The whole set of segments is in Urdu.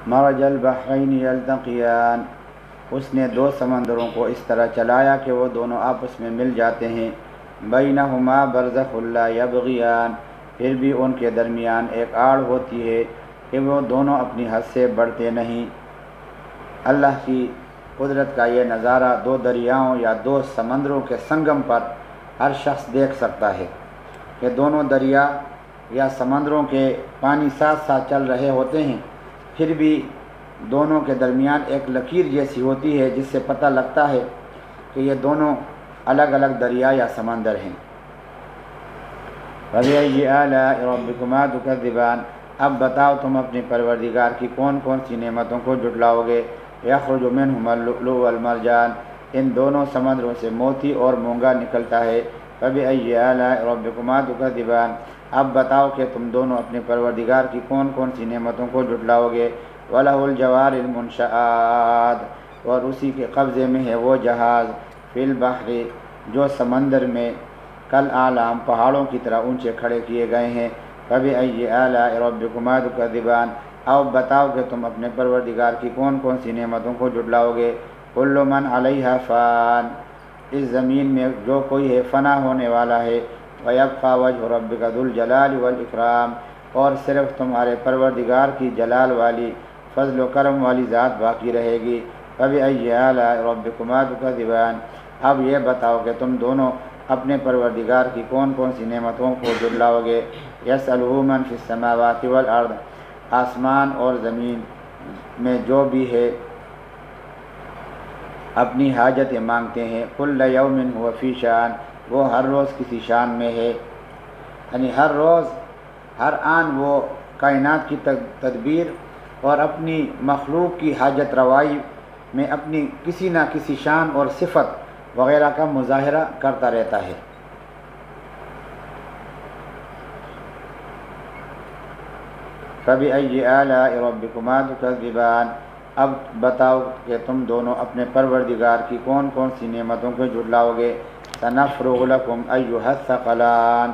مرج البحرین یلتقیان، اس نے دو سمندروں کو اس طرح چلایا کہ وہ دونوں آپس میں مل جاتے ہیں۔ بینہما برزخ لا یبغیان، پھر بھی ان کے درمیان ایک آڑ ہوتی ہے کہ وہ دونوں اپنی حد سے بڑھتے نہیں۔ اللہ کی قدرت کا یہ نظارہ دو دریاؤں یا دو سمندروں کے سنگم پر ہر شخص دیکھ سکتا ہے کہ دونوں دریا یا سمندروں کے پانی ساتھ ساتھ چل رہے ہوتے ہیں، پھر بھی دونوں کے درمیان ایک لکیر جیسی ہوتی ہے جس سے پتہ لگتا ہے کہ یہ دونوں الگ الگ دریا یا سمندر ہیں۔ فَبِأَيِّ آلَاءِ رَبِّكُمَا تُكَذِّبَانِ، اب بتاؤ تم اپنے پروردگار کی کون کون سی نعمتوں کو جھٹلاؤ گے۔ یخرج منہما اللؤلؤ والمرجان، ان دونوں سمندروں سے موتی اور مونگا نکلتا ہے۔ فَبِأَيِّ آلَاءِ رَبِّكُمَا تُكَذِّبَانِ، اب بتاؤ کہ تم دونوں اپنے پروردگار کی کون کون سی نعمتوں کو جھٹلاؤ گے۔ وَلَهُ الْجَوَارِ الْمُنشَآتُ، اور اسی کے قبضے میں ہے وہ جہاز، فی البحر، جو سمندر میں کالأعلام، پہاڑوں کی طرح اونچے کھڑے کیے گئے ہیں۔ فَبِأَيِّ آلَاءِ رَبِّكُمَا تُكَذِّبَانِ، اب بتاؤ کہ تم اپنے پروردگار کی کون کون سی نعمتوں کو جھٹلاؤ گے۔ كُلُّ مَنْ عَلَيْهَا فَانٍ، اس زمین میں جو کوئی ہے فنا ہونے والا ہے۔ وَيَبْقَى وَجْهُ رَبِّكَ ذُو الْجَلَالِ وَالْإِكْرَامِ، اور صرف تمہارے پروردگار کی جلال والی، فضل و کرم والی ذات باقی رہے گی۔ فَبِأَيِّ آلَاءِ رَبِّكُمَا تُكَذِّبَانِ، اب یہ بتاؤ کہ تم دونوں اپنے پروردگار کی کون کون سی نعمتوں کو جھٹلاؤ گے۔ يَسْأَلُهُ مَنْ فِي السَّمَاوَاتِ وَالْأَرْضِ، آسمان اور زمین میں جو بھی ہے اپنی حاجتیں مانگتے ہیں۔ كُلَّ يَوْمٍ هُوَ فِي شَأْنٍ، وہ ہر روز کسی شان میں ہے، یعنی ہر روز ہر آن وہ کائنات کی تدبیر اور اپنی مخلوق کی حاجت روائی میں اپنی کسی نہ کسی شان اور صفت وغیرہ کا مظاہرہ کرتا رہتا ہے۔ فَبِأَيِّ آلَاءِ رَبِّكُمَا تُكَذِّبَانِ، اب بتاؤ کہ تم دونوں اپنے پروردگار کی کون کون سی نعمتوں کو جھٹلاؤ گے۔ سَنَفْرُغُ لَكُمْ أَيُّهَ الثَّقَلَانِ،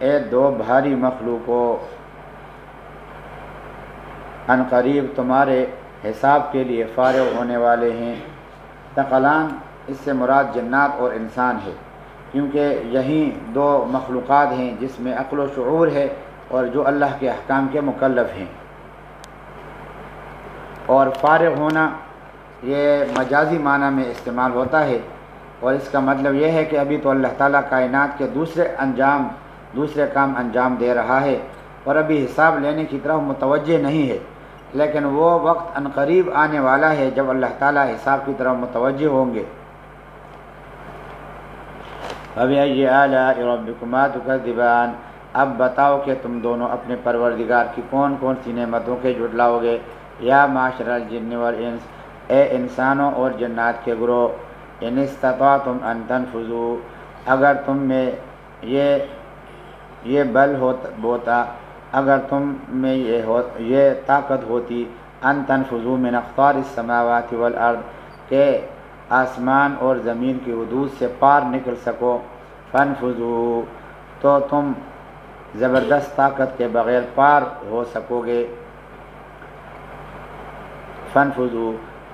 اے دو بھاری مخلوقوں، ان قریب تمہارے حساب کے لیے فارغ ہونے والے ہیں۔ ثقلان اس سے مراد جنات اور انسان ہے، کیونکہ یہی دو مخلوقات ہیں جس میں عقل و شعور ہے اور جو اللہ کے احکام کے مکلف ہیں۔ اور فارغ ہونا یہ مجازی معنی میں استعمال ہوتا ہے، اور اس کا مطلب یہ ہے کہ ابھی تو اللہ تعالیٰ کائنات کے دوسرے کام انجام دے رہا ہے اور ابھی حساب لینے کی طرف متوجہ نہیں ہے، لیکن وہ وقت عنقریب آنے والا ہے جب اللہ تعالیٰ حساب کی طرف متوجہ ہوں گے۔ فَبِأَيِّ آلَاءِ رَبِّكُمَا تُكَذِّبَانِ، اب بتاؤ کہ تم دونوں اپنے پروردگار کی کون کون سی نعمتوں کے جھٹلاؤ گے۔ یا معاشر الجن والانس، اے انسانوں اور جنات کے گروہ، ان استطعتم ان تنفذوا، اگر تم میں یہ بل ہوتا، اگر تم میں یہ طاقت ہوتی، ان تنفذوا من اقطار السماوات والارض، کہ آسمان اور زمین کی حدود سے پار نکل سکو، فانفذوا، تو تم زبردست طاقت کے بغیر پار ہو سکو گے۔ فانفذوا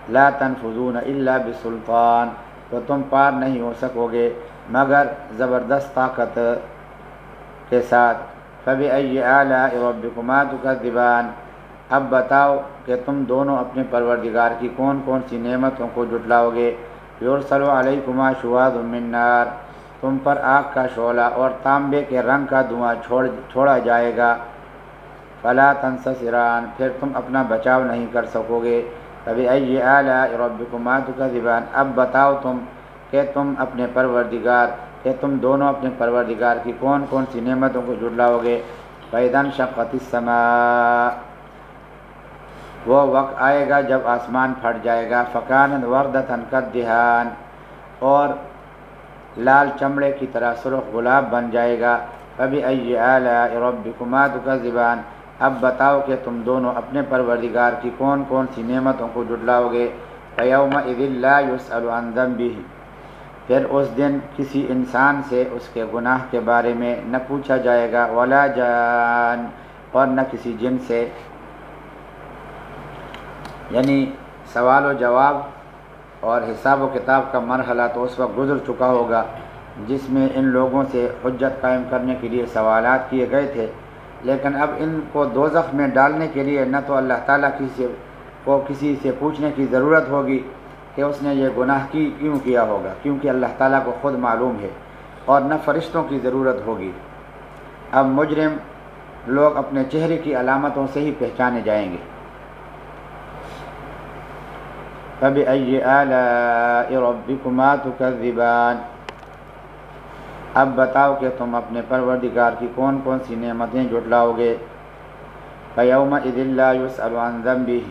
لا تنفذون الا بسلطان، تو تم پار نہیں ہو سکو گے مگر زبردست طاقت کے ساتھ۔ فَبِأَيِّ آلَاءِ رَبِّكُمَا تُكَذِّبَانِ، اب بتاؤ کہ تم دونوں اپنے پروردگار کی کون کون سی نعمتوں کو جھٹلاؤ گے۔ يُرْسَلُ عَلَيْكُمَا شُوَاظٌ مِّن نَّارٍ، تم پر آگ کا شعلہ اور تانبے کے رنگ کا دھواں چھوڑا جائے گا۔ فَلَا تَنْتَصِرَانِ، پھر تم اپنا بچاؤ نہیں کر سکو گے۔ فَبِأَيِّ آلَاءِ رَبِّكُمَا تُكَذِّبَانِ، اب بتاؤ تم کہ تم دونوں اپنے پروردگار کی کون کون سی نعمتوں کو جھٹلاؤ گے۔ فَإِذَا انشَقَّتِ السَّمَاءُ، وہ وقت آئے گا جب آسمان پھٹ جائے گا۔ فَكَانَتْ وَرْدَةً كَالدِّهَانِ، اور لال چمڑے کی طرح سرخ گلاب بن جائے گا۔ فَبِأَيِّ آلَاءِ رَبِّكُمَا تُكَذِّبَانِ، اب بتاؤ کہ تم دونوں اپنے پروردگار کی کون کون سی نعمتوں کو جھٹلاؤ گے۔ فَيَوْمَئِذٍ لَا يُسْأَلُ عَنْ ذَنبِهِ، پھر اس دن کسی انسان سے اس کے گناہ کے بارے میں نہ پوچھا جائے گا، ولا جان، اور نہ کسی جن سے۔ یعنی سوال و جواب اور حساب و کتاب کا مرحلہ تو اس وقت گزر چکا ہوگا جس میں ان لوگوں سے حجت قائم کرنے کے لیے سوالات کیے گئے تھے، لیکن اب ان کو دوزخ میں ڈالنے کے لیے نہ تو اللہ تعالیٰ کسی سے پوچھنے کی ضرورت ہوگی کہ اس نے یہ گناہ کیوں کیا ہوگا، کیونکہ اللہ تعالیٰ کو خود معلوم ہے، اور نہ فرشتوں کی ضرورت ہوگی۔ اب مجرم لوگ اپنے چہرے کی علامتوں سے ہی پہچانے جائیں گے۔ فَبِأَيِّ آلَاءِ رَبِّكُمَا تُكَذِّبَانِ، اب بتاؤ کہ تم اپنے پروردگار کی کون کون سی نعمتیں جھٹلاؤ گے۔ فَيَوْمَئِذٍ لَا يُسْأَلُ عَنْ ذَنبِهِ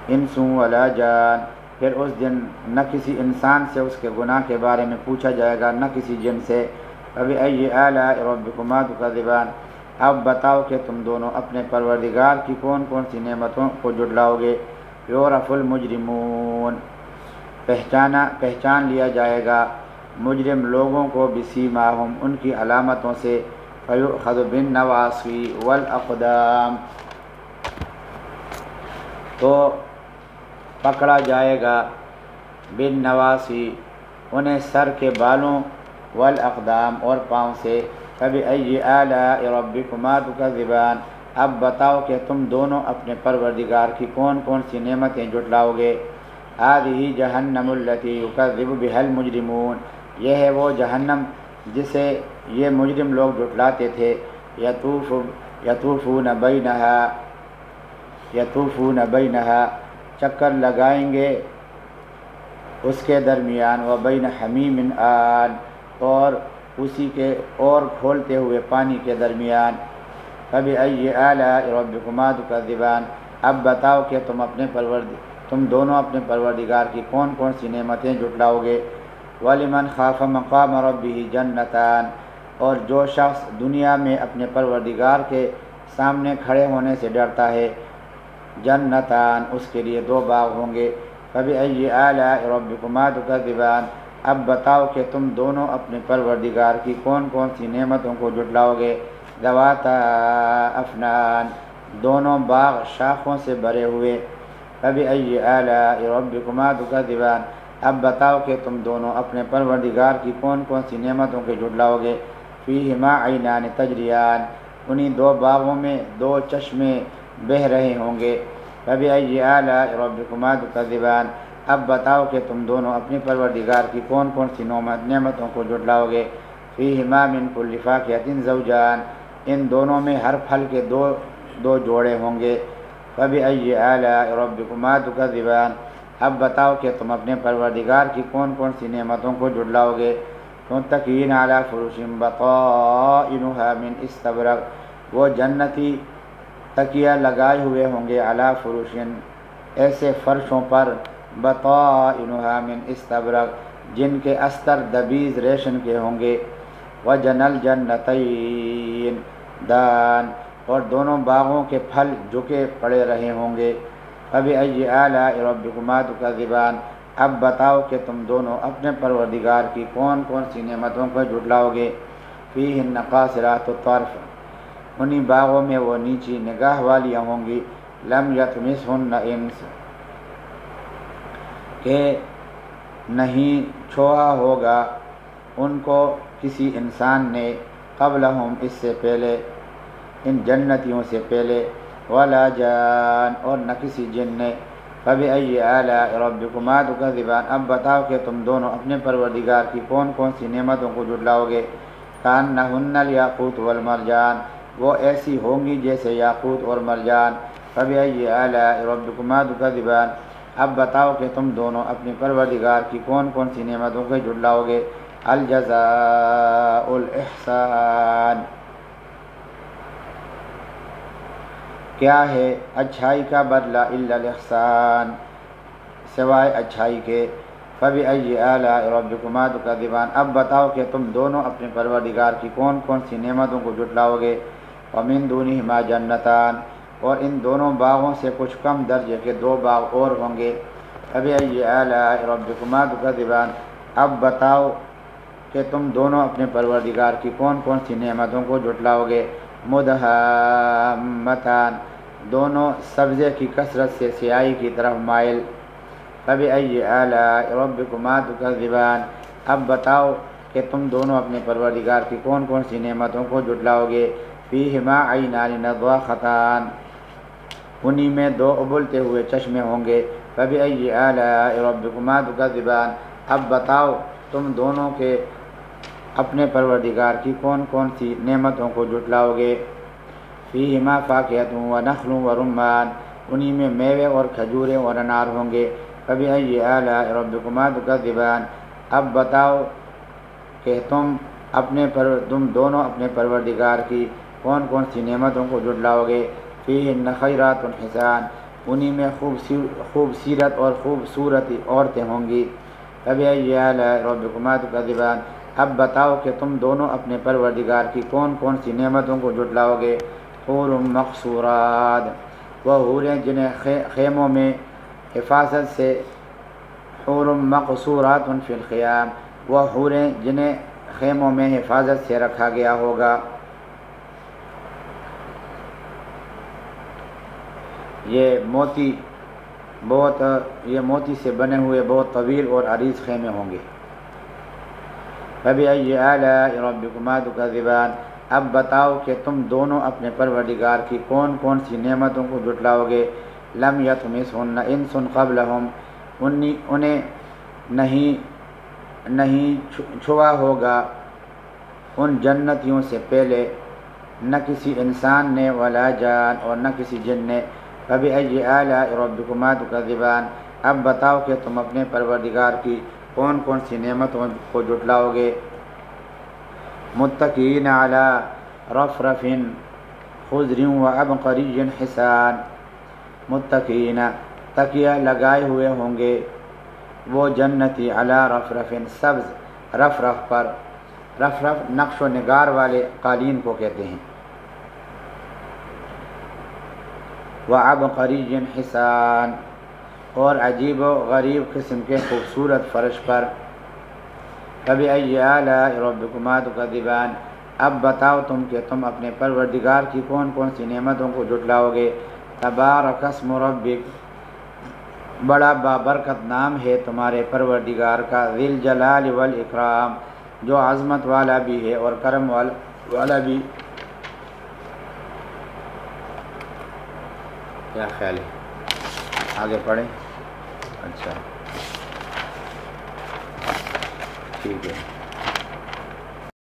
انس ولا جان، پھر اس دن نہ کسی انسان سے اس کے گناہ کے بارے میں پوچھا جائے گا، نہ کسی جن سے۔ فَبِأَيِّ آلَاءِ رَبِّكُمَا تُكَذِّبَانِ، اب بتاؤ کہ تم دونوں اپنے پروردگار کی کون کون سی نعمتوں کو جھٹلاؤ گے۔ یعرف المجرمون، پہچان لیا جائے گا مجرم لوگوں کو بسیماہم، ان کی علامتوں سے۔ فیؤخذ بالنواصی والاقدام، تو پکڑا جائے گا بالنواصی، انہیں سر کے بالوں، والاقدام اور پاؤں سے۔ فَبِأَيِّ آلَاءِ رَبِّكُمَا تُكَذِّبَانِ، اب بتاؤ کہ تم دونوں اپنے پروردگار کی کون کون سی نعمتیں جھٹلاؤ گے۔ هَذِهِ جَهَنَّمُ الَّتِي يُكَذِّبُ بِهَا الْمُجْرِمُونَ، یہ ہے وہ جہنم جسے یہ مجرم لوگ جھٹلاتے تھے۔ یطوفون بینہا، چکر لگائیں گے اس کے درمیان، وبین حمیم آن، اور اسی کے اور کھولتے ہوئے پانی کے درمیان۔ فَبِأَيِّ آلَاءِ رَبِّكُمَا تُكَذِّبَانِ، اب بتاؤ کہ تم دونوں اپنے پروردگار کی کون کون سی نعمتیں جھٹلاؤ گے۔ وَلِمَنْ خَافَ مَقَامَ رَبِّهِ جَنَّتَانِ، اور جو شخص دنیا میں اپنے پروردگار کے سامنے کھڑے ہونے سے ڈرتا ہے، جنتان، اس کے لیے دو باغ ہوں گے۔ فَبِأَيِّ آلَاءِ رَبِّكُمَا تُكَذِّبَانِ، اب بتاؤ کہ تم دونوں اپنے پروردگار کی کون کون سی نعمتوں کو جھٹلاؤ گے۔ ذَوَاتَا أَفْنَانٍ، دونوں باغ شاخوں سے بھرے ہوئے۔ فَبِأَيِّ آلَاءِ رَبِّكُمَا تُكَذِّبَانِ، اب بتاؤ کہ تم دونوں اپنے پروردگار کی کون کون سی نعمتوں کے جھٹلاؤ گے۔ فِيهِمَا عَيْنَانِ تَجْرِيَانِ، انہی دو باغوں میں دو چشمے بہہ رہے ہوں گے۔ فَبِأَيِّ آلَاءِ رَبِّكُمَا تُكَذِّبَانِ، اب بتاؤ کہ تم دونوں اپنے پروردگار کی کون کون سی نعمتوں کو جھٹلاؤ گے۔ فِيهِمَا مِن كُلِّ فَاكِهَةٍ زَوْجَانِ، ان دونوں میں ہر پھل کے دو جوڑے ہوں گے۔ فَبِأَيِّ آلَاءِ رَبِّكُمَا تُكَذِّبَانِ، اب بتاؤ کہ تم اپنے پروردگار کی کون کون سی نعمتوں کو جھٹلاؤ گے۔ مُتَّكِئِينَ عَلَىٰ فُرُشٍ بَطَائِنُهَا مِنْ اسْتَبْرَقٍ، وہ جنتی تکیہ لگائے ہوئے ہوں گے، علی فروشن، ایسے فرشوں پر، بطائنها من استبرق، جن کے استر دبیز ریشم کے ہوں گے۔ وجن الجنتین دان، اور دونوں باغوں کے پھل جھکے پڑے رہے ہوں گے۔ فَبِأَيِّ آلَاءِ رَبِّكُمَا تُكَذِّبَانِ، اب بتاؤ کہ تم دونوں اپنے پروردگار کی کون کون سی نعمتوں کو جھٹلاؤ گے۔ فِيهِنَّ قَاصِرَاتُ الطَّرْفِ، انہی باغوں میں وہ نیچی نگاہ والیاں ہوں گی۔ لم یطمثہن انس، کہ نہیں چھوا ہوگا ان کو کسی انسان نے، قبلہم، اس سے پہلے، ان جنتیوں سے پہلے، ولا جان، اور نہ کسی جن نے۔ فَبِأَيِّ آلَاءِ رَبِّكُمَا تُكَذِّبَانِ، اب بتاؤ کہ تم دونوں اپنے پروردگار کی کون کون سی نعمتوں کو جھٹلاؤ گے۔ كَأَنَّهُنَّ الْيَاقُوتُ وَالْمَرْجَانُ، وہ ایسی ہوں گی جیسے یاقوت اور مرجان۔ فَبِأَيِّ آلَاءِ رَبِّكُمَا تُكَذِّبَانِ، اب بتاؤ کہ تم دونوں اپنے پروردگار کی کون کون سی نعمتوں کو جھٹلاؤ گے۔ الجزاء الاحسان، کیا ہے اچھائی کا بدلہ، الا الاحسان، سوائے اچھائی کے۔ فَبِأَيِّ آلَاءِ رَبِّكُمَا تُكَذِّبَانِ، اب بتاؤ کہ تم دونوں اپنے پروردگار کی کون کون سی نعمتوں کو جھٹلاؤ گے۔ وَمِن دُونِهِمَا جَنَّتَانِ، اور ان دونوں باغوں سے کچھ کم درجے کے دو باغ اور ہوں گے۔ فَبِأَيِّ آلَاءِ رَبِّكُمَا تُكَذِّبَانِ، اب بتاؤ کہ تم دونوں اپنے پروردگار کی کون کون سی نعمتوں کو جھٹلاؤ گے۔ مُدْحَامَّتَانِ، دونوں سبزے کی کثرت سے سیاہی کی طرف مائل۔ فبأي آلاء ربكما تكذبان، اب بتاؤ کہ تم دونوں اپنے پروردگار کی کون کون سی نعمتوں کو جھٹلاؤ گے۔ فیہما عینان نضاختان، انہی میں دو ابلتے ہوئے چشمے ہوں گے۔ فبأي آلاء ربكما تكذبان، اب بتاؤ تم دونوں کے اپنے پروردگار کی کون کون سی نعمتوں کو جھٹلاؤ گے۔ فیہما فاکہۃ ونخل ورمان، انہی میں میوے اور کھجوریں اور انار ہوں گے۔ فبأي آلاء ربكما تكذبان، اب بتاؤ کہ تم دونوں اپنے پروردگار کی کون کون سی نعمتوں کو جھٹلاؤ گے۔ فیہن خیرات حسان، انہی میں خوبصیرت اور خوبصورت عورتیں ہوں گی۔ فبأي آلاء ربكما تكذبان، اب بتاؤ کہ تم دونوں اپنے پروردگار کی کون کون سی نعمتوں کو جھٹلاؤ گے۔ حور مقصورات، وہ حوریں جنہیں خیموں میں حفاظت سے، حور مقصورات فی الخیام، وہ حوریں جنہیں خیموں میں حفاظت سے رکھا گیا ہوگا۔ یہ موتی سے بنے ہوئے بہت طویل اور عریض خیمے ہوں گے۔ فبأي آلاء ربكما تكذبان، اب بتاؤ کہ تم دونوں اپنے پروردگار کی کون کون سی نعمتوں کو جھٹلاؤ گے۔ لم یطمثہن انس قبلہم، انہیں نہیں چھوا ہوگا ان جنتیوں سے پہلے نہ کسی انسان نے ولا جان، اور نہ کسی جن نے۔ فبأي آلاء ربكما تكذبان، اب بتاؤ کہ تم اپنے پروردگار کی کون کون سی نعمتوں کو جھٹلاؤ گے۔ متکئین علی رفرف خضر وعبقری حسان، متکئین تکیہ لگائے ہوئے ہوں گے وہ جنتی علی رفرف سبز رفرف پر، رفرف نقش و نگار والے قالین کو کہتے ہیں۔ وعبقری حسان، اور عجیب و غریب قسم کے خوبصورت فرش پر۔ فبأي آلاء ربكما تكذبان، اب بتاؤ تم کہ تم اپنے پروردگار کی کون کون سی نعمتوں کو جھٹلاؤ گے۔ تبارک اسم ربک، بڑا بابرکت نام ہے تمہارے پروردگار کا۔ ذی الجلال والاکرام، جو عظمت والا بھی ہے اور کرم والا بھی۔ کیا خیال ہے، آگے پڑھیں؟ اچھا ٹھیک ہے۔